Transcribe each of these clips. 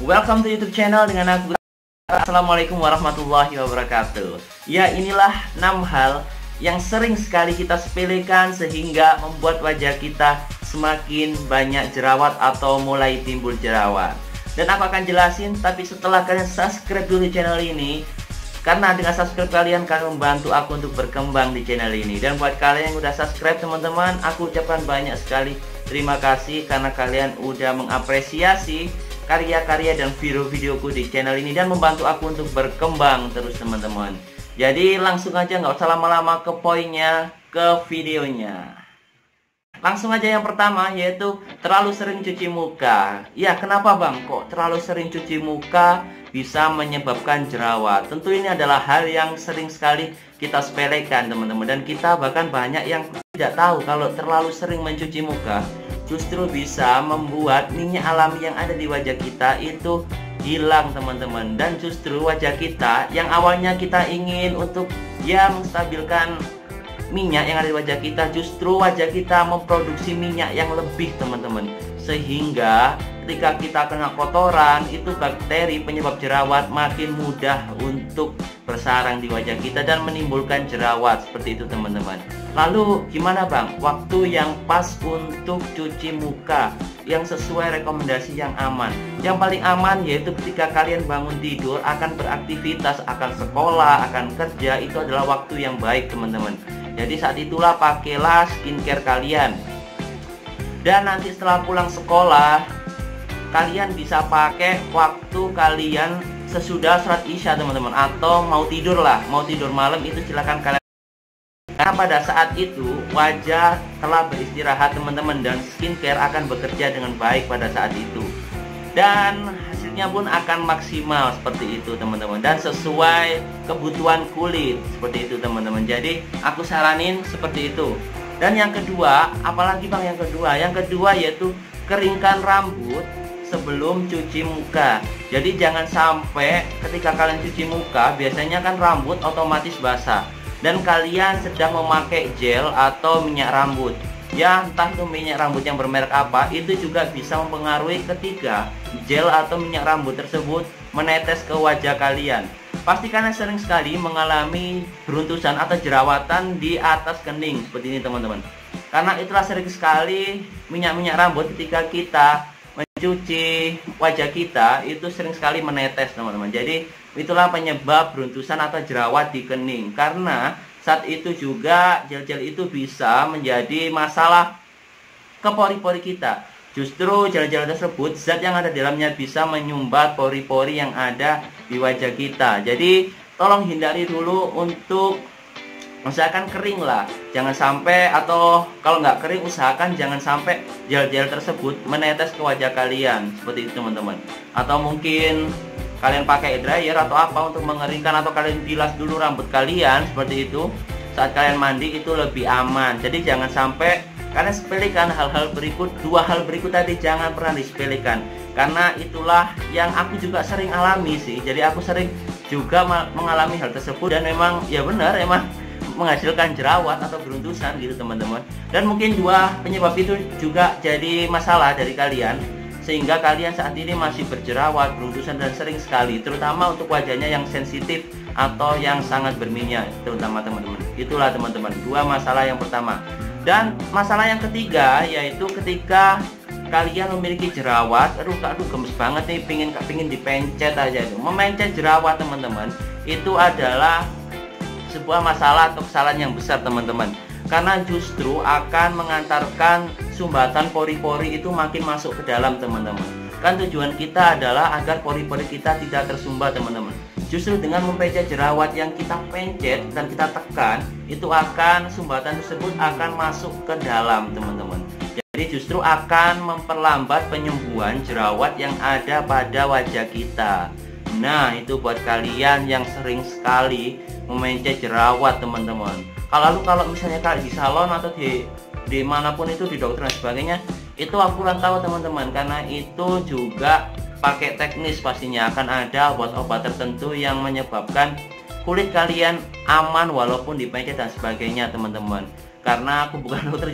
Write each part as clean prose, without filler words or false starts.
Welcome to YouTube channel dengan aku. Assalamualaikum warahmatullahi wabarakatuh. Ya, inilah 6 hal yang sering sekali kita sepelekan sehingga membuat wajah kita semakin banyak jerawat atau mulai timbul jerawat. Dan aku akan jelasin, tapi setelah kalian subscribe dulu channel ini, karena dengan subscribe kalian akan membantu aku untuk berkembang di channel ini. Dan buat kalian yang udah subscribe teman-teman, aku ucapkan banyak sekali terima kasih karena kalian udah mengapresiasi karya-karya dan video-videoku di channel ini dan membantu aku untuk berkembang terus teman-teman. Jadi langsung aja, nggak usah lama-lama, ke poinnya, ke videonya. Langsung aja yang pertama, yaitu terlalu sering cuci muka. Ya, kenapa bang kok terlalu sering cuci muka bisa menyebabkan jerawat? Tentu ini adalah hal yang sering sekali kita sepelekan teman-teman, dan kita bahkan banyak yang tidak tahu kalau terlalu sering mencuci muka justru bisa membuat minyak alami yang ada di wajah kita itu hilang teman-teman. Dan justru wajah kita yang awalnya kita ingin untuk menstabilkan minyak yang ada di wajah kita, justru wajah kita memproduksi minyak yang lebih teman-teman, sehingga ketika kita kena kotoran, itu bakteri penyebab jerawat makin mudah untuk bersarang di wajah kita dan menimbulkan jerawat seperti itu teman-teman. Lalu gimana bang waktu yang pas untuk cuci muka yang sesuai rekomendasi yang aman? Yang paling aman yaitu ketika kalian bangun tidur, akan beraktivitas, akan sekolah, akan kerja, itu adalah waktu yang baik teman-teman. Jadi saat itulah pakailah skincare kalian. Dan nanti setelah pulang sekolah, kalian bisa pakai waktu kalian sesudah sholat isya teman-teman, atau mau tidur lah, mau tidur malam, itu silakan kalian. Karena pada saat itu wajah telah beristirahat teman-teman, dan skincare akan bekerja dengan baik pada saat itu, dan hasilnya pun akan maksimal seperti itu teman-teman, dan sesuai kebutuhan kulit seperti itu teman-teman. Jadi aku saranin seperti itu. Dan yang kedua, apalagi bang yang kedua? Yang kedua yaitu keringkan rambut sebelum cuci muka. Jadi jangan sampai ketika kalian cuci muka, biasanya kan rambut otomatis basah, dan kalian sedang memakai gel atau minyak rambut. Ya, entah itu minyak rambut yang bermerek apa, itu juga bisa mempengaruhi ketika gel atau minyak rambut tersebut menetes ke wajah kalian. Pasti kalian sering sekali mengalami beruntusan atau jerawatan di atas kening seperti ini teman-teman. Karena itulah sering sekali minyak-minyak rambut ketika kita mencuci wajah kita itu sering sekali menetes teman-teman. Jadi itulah penyebab beruntusan atau jerawat di kening, karena saat itu juga gel-gel itu bisa menjadi masalah ke pori-pori kita. Justru gel-gel tersebut, zat yang ada di dalamnya bisa menyumbat pori-pori yang ada di wajah kita. Jadi tolong hindari dulu untuk usahakan kering lah, jangan sampai, atau kalau nggak kering usahakan jangan sampai gel-gel tersebut menetes ke wajah kalian seperti itu teman-teman. Atau mungkin kalian pakai dryer atau apa untuk mengeringkan, atau kalian bilas dulu rambut kalian seperti itu saat kalian mandi, itu lebih aman. Jadi jangan sampai kalian sepelekan hal-hal berikut. Dua hal berikut tadi jangan pernah disepelekan, karena itulah yang aku juga sering alami sih. Jadi aku sering juga mengalami hal tersebut, dan memang ya benar, emang menghasilkan jerawat atau beruntusan gitu teman-teman. Dan mungkin dua penyebab itu juga jadi masalah dari kalian, sehingga kalian saat ini masih berjerawat, beruntusan, dan sering sekali, terutama untuk wajahnya yang sensitif atau yang sangat berminyak terutama teman-teman. Itulah teman-teman dua masalah yang pertama. Dan masalah yang ketiga yaitu ketika kalian memiliki jerawat, aduh gemes banget nih, pingin dipencet aja itu. Memencet jerawat teman-teman itu adalah sebuah masalah atau kesalahan yang besar teman-teman, karena justru akan mengantarkan sumbatan pori-pori itu makin masuk ke dalam teman-teman. Kan tujuan kita adalah agar pori-pori kita tidak tersumbat teman-teman. Justru dengan mempencet jerawat yang kita pencet dan kita tekan, itu akan sumbatan tersebut akan masuk ke dalam teman-teman. Jadi justru akan memperlambat penyembuhan jerawat yang ada pada wajah kita. Nah, itu buat kalian yang sering sekali memencet jerawat teman-teman. Kalau misalnya kalian di salon atau di manapun itu, di dokter dan sebagainya, itu aku kurang tahu teman-teman, karena itu juga pakai teknis, pastinya akan ada obat-obat tertentu yang menyebabkan kulit kalian aman walaupun dipencet dan sebagainya teman-teman. Karena aku bukan dokter,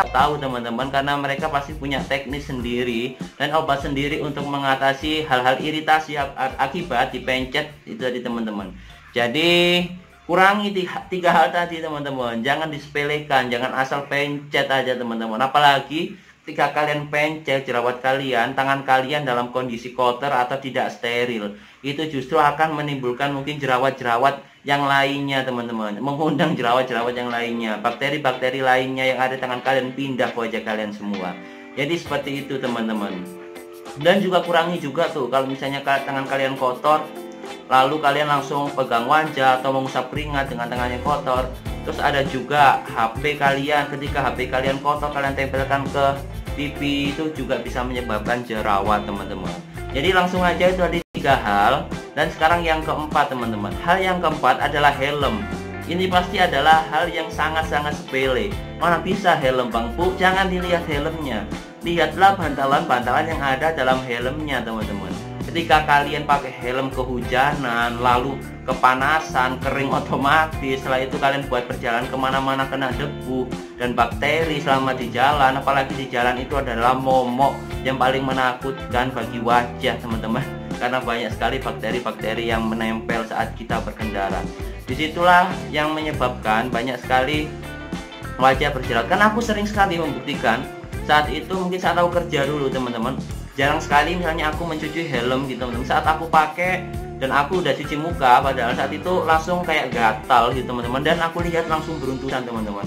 tahu teman-teman, karena mereka pasti punya teknik sendiri dan obat sendiri untuk mengatasi hal-hal iritasi akibat dipencet itu tadi teman-teman. Jadi kurangi tiga hal tadi teman-teman, jangan disepelekan, jangan asal pencet aja teman-teman. Apalagi ketika kalian pencet jerawat kalian, tangan kalian dalam kondisi kotor atau tidak steril, itu justru akan menimbulkan mungkin jerawat-jerawat yang lainnya teman-teman, mengundang jerawat-jerawat yang lainnya, bakteri-bakteri lainnya yang ada di tangan kalian pindah ke wajah kalian semua. Jadi seperti itu teman-teman. Dan juga kurangi juga tuh kalau misalnya tangan kalian kotor, lalu kalian langsung pegang wajah atau mengusap keringat dengan tangan yang kotor. Terus ada juga HP kalian, ketika HP kalian kotor kalian tempelkan ke pipi, itu juga bisa menyebabkan jerawat teman-teman. Jadi langsung aja itu ada 3 hal. Dan sekarang yang keempat teman-teman, hal yang keempat adalah helm. Ini pasti adalah hal yang sangat-sangat sepele. Mana bisa helm Bang Pu? Jangan dilihat helmnya, lihatlah bantalan-bantalan yang ada dalam helmnya teman-teman. Ketika kalian pakai helm kehujanan, lalu kepanasan, kering otomatis, setelah itu kalian buat perjalanan kemana-mana kena debu dan bakteri selama di jalan. Apalagi di jalan itu adalah momok yang paling menakutkan bagi wajah teman-teman, karena banyak sekali bakteri-bakteri yang menempel saat kita berkendara. Disitulah yang menyebabkan banyak sekali wajah berjerawat. Kan aku sering sekali membuktikan saat itu, mungkin saat aku kerja dulu teman-teman, jarang sekali misalnya aku mencuci helm gitu teman-teman. Saat aku pakai dan aku udah cuci muka, padahal saat itu langsung kayak gatal gitu teman-teman, dan aku lihat langsung beruntusan teman-teman.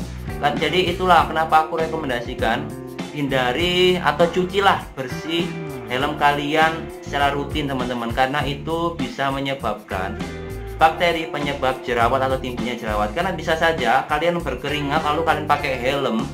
Jadi itulah kenapa aku rekomendasikan hindari atau cucilah bersih helm kalian secara rutin teman-teman, karena itu bisa menyebabkan bakteri penyebab jerawat atau timbulnya jerawat. Karena bisa saja kalian berkeringat lalu kalian pakai helm,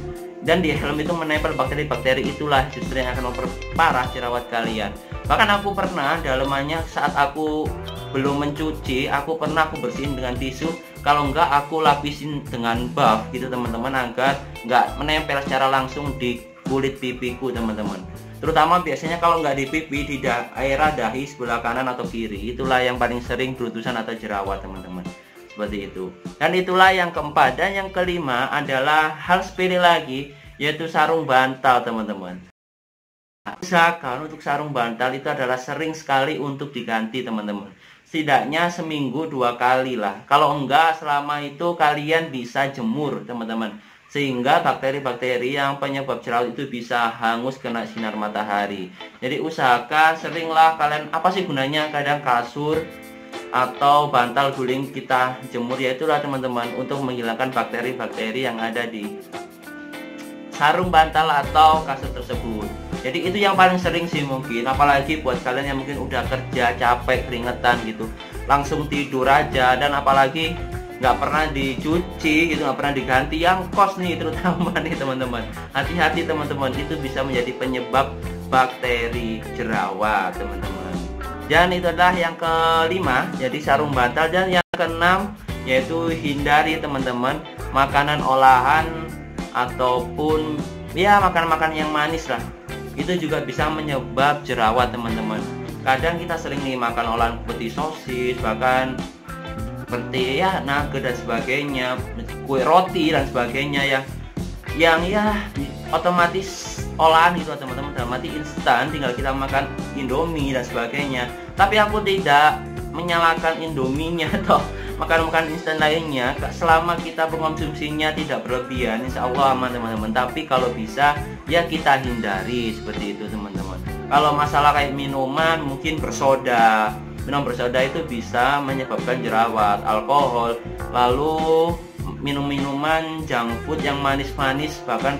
dan di helm itu menempel bakteri-bakteri, itulah justru yang akan memperparah jerawat kalian. Bahkan aku pernah dalemannya saat aku belum mencuci, aku bersihin dengan tisu, kalau enggak aku lapisin dengan buff gitu teman-teman, agar enggak menempel secara langsung di kulit pipiku teman-teman. Terutama biasanya kalau nggak di pipi, di daerah dahi sebelah kanan atau kiri, itulah yang paling sering berutusan atau jerawat teman-teman. Seperti itu. Dan itulah yang keempat. Dan yang kelima adalah hal sepele lagi, yaitu sarung bantal teman-teman. Usahakan untuk sarung bantal itu adalah sering sekali untuk diganti teman-teman. Setidaknya seminggu 2 kali lah. Kalau enggak, selama itu kalian bisa jemur teman-teman, sehingga bakteri-bakteri yang penyebab jerawat itu bisa hangus kena sinar matahari. Jadi usahakan seringlah kalian, apa sih gunanya kadang kasur atau bantal guling kita jemur, yaitulah teman-teman untuk menghilangkan bakteri-bakteri yang ada di sarung bantal atau kasur tersebut. Jadi itu yang paling sering sih mungkin, apalagi buat kalian yang mungkin udah kerja capek keringetan gitu, langsung tidur aja, dan apalagi nggak pernah dicuci gitu, nggak pernah diganti, yang kos nih terutama nih teman-teman. Hati-hati teman-teman, itu bisa menjadi penyebab bakteri jerawat teman-teman. Dan itu adalah yang kelima, jadi sarung bantal. Dan yang keenam yaitu hindari teman-teman makanan olahan ataupun ya makanan-makanan yang manis lah. Itu juga bisa menyebab jerawat teman-teman. Kadang kita sering nih makan olahan seperti sosis, bahkan seperti ya nugget dan sebagainya, kue roti dan sebagainya, yang otomatis olahan itu teman-teman, dalam arti instan, tinggal kita makan Indomie dan sebagainya. Tapi aku tidak menyalahkan Indominya atau makan-makan instan lainnya, selama kita mengkonsumsinya tidak berlebihan, insya Allah aman teman-teman. Tapi kalau bisa ya kita hindari seperti itu teman-teman. Kalau masalah kayak minuman, mungkin bersoda, minum bersoda itu bisa menyebabkan jerawat, alkohol, lalu minum-minuman junk food yang manis-manis, bahkan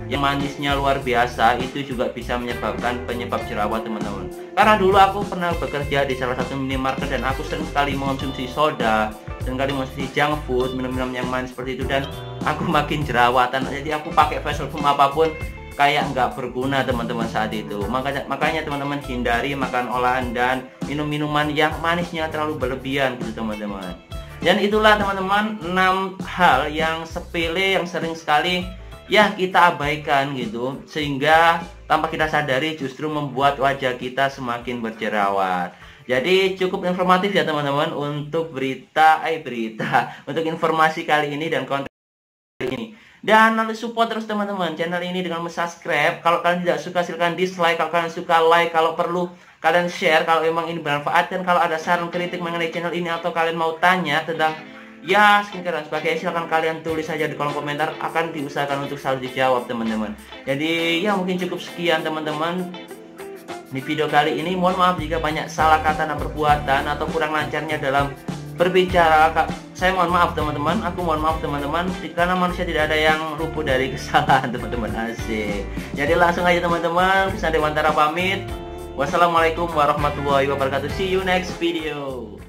yang manisnya luar biasa, itu juga bisa menyebabkan penyebab jerawat teman-teman. Karena dulu aku pernah bekerja di salah satu minimarket dan aku sering sekali mengonsumsi soda, sering kali mengonsumsi junk food, minum-minum yang manis seperti itu, dan aku makin jerawatan. Jadi aku pakai facial foam apapun kayak nggak berguna teman-teman saat itu. Makanya teman-teman hindari makan olahan dan minum-minuman yang manisnya terlalu berlebihan gitu teman-teman. Dan itulah teman-teman 6 hal yang sepele yang sering sekali ya kita abaikan gitu, sehingga tanpa kita sadari justru membuat wajah kita semakin berjerawat. Jadi cukup informatif ya teman-teman untuk untuk informasi kali ini dan konten ini. Dan lalu support terus teman-teman channel ini dengan subscribe. Kalau kalian tidak suka silahkan dislike, kalau kalian suka like, kalau perlu kalian share kalau memang ini bermanfaat. Dan kalau ada saran kritik mengenai channel ini atau kalian mau tanya tentang ya skincare dan sebagainya, silahkan kalian tulis saja di kolom komentar, akan diusahakan untuk selalu dijawab teman-teman. Jadi ya mungkin cukup sekian teman-teman di video kali ini. Mohon maaf jika banyak salah kata dan perbuatan atau kurang lancarnya dalam berbicara. Saya mohon maaf teman-teman, aku mohon maaf teman-teman, karena manusia tidak ada yang luput dari kesalahan teman-teman. Asik. Jadi langsung aja teman-teman, Krisna Dewantara pamit. Wassalamualaikum warahmatullahi wabarakatuh. See you next video.